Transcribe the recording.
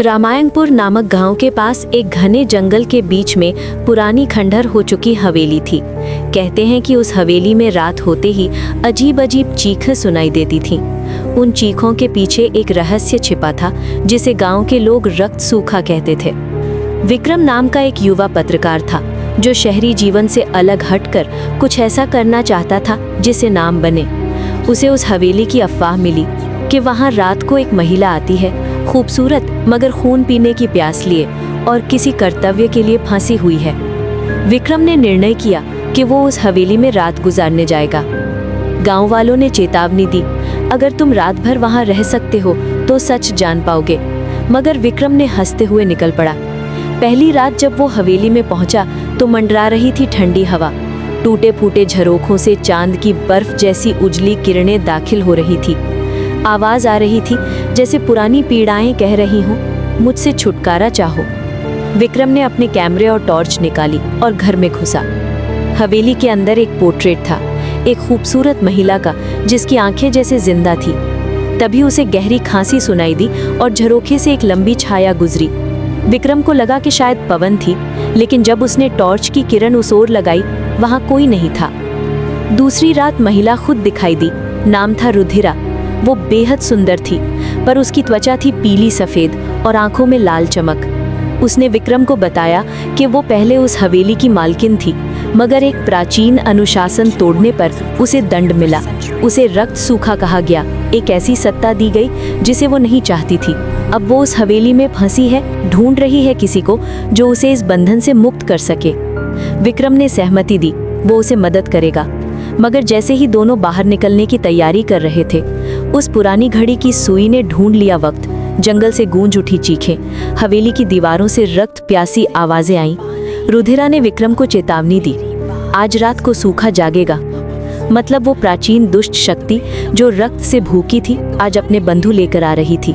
रामायणपुर नामक गांव के पास एक घने जंगल के बीच में पुरानी खंडहर हो चुकी हवेली थी। कहते हैं कि उस हवेली में रात होते ही अजीब अजीब चीखें सुनाई देती थीं। उन चीखों के पीछे एक रहस्य छिपा था, जिसे गांव के लोग रक्त सूखा कहते थे। विक्रम नाम का एक युवा पत्रकार था, जो शहरी जीवन से अलग हटकर कुछ ऐसा करना चाहता था जिसे नाम बने। उसे उस हवेली की अफवाह मिली कि वहां रात को एक महिला आती है, खूबसूरत मगर खून पीने की प्यास लिए, और किसी कर्तव्य के लिए फांसी हुई है। विक्रम ने निर्णय किया कि वो उस हवेली में रात गुजारने जाएगा। गांव वालों ने चेतावनी दी, अगर तुम रात भर वहां रह सकते हो तो सच जान पाओगे। मगर विक्रम ने हंसते हुए निकल पड़ा। पहली रात जब वो हवेली में पहुंचा तो मंडरा रही थी ठंडी हवा। टूटे फूटे झरोखों से चांद की बर्फ जैसी उजली किरणें दाखिल हो रही थी। आवाज आ रही थी जैसे पुरानी पीड़ाएं कह रही हों, मुझसे छुटकारा चाहो। विक्रम ने अपने कैमरे और टॉर्च निकाली और घर में घुसा। हवेली के अंदर एक पोर्ट्रेट था, एक खूबसूरत महिला का, जिसकी आंखें जैसे जिंदा थी। तभी उसे गहरी खांसी सुनाई दी और झरोखे से एक लंबी छाया गुजरी। विक्रम को लगा कि शायद पवन थी, लेकिन जब उसने टॉर्च की किरण उस ओर लगाई, वहां कोई नहीं था। दूसरी रात महिला खुद दिखाई दी। नाम था रुधिरा। वो बेहद सुंदर थी, पर उसकी त्वचा थी पीली सफेद और आंखों में लाल चमक। उसने विक्रम को बताया कि वो पहले उस हवेली की मालकिन थी, मगर एक प्राचीन अनुशासन तोड़ने पर उसे दंड मिला। उसे रक्त सूखा कहा गया, एक ऐसी सत्ता दी गई जिसे वो नहीं चाहती थी। अब वो उस हवेली में फंसी है, ढूंढ रही है किसी को जो उसे इस बंधन से मुक्त कर सके। विक्रम ने सहमति दी, वो उसे मदद करेगा। मगर जैसे ही दोनों बाहर निकलने की तैयारी कर रहे थे, उस पुरानी घड़ी की सुई ने ढूंढ लिया वक्त। जंगल से गूंज उठी चीखें, हवेली की दीवारों से रक्त प्यासी आवाजें आईं। रुधिरा ने विक्रम को चेतावनी दी, आज रात को सूखा जागेगा। मतलब वो प्राचीन दुष्ट शक्ति जो रक्त से भूखी थी, आज अपने बंधु लेकर आ रही थी।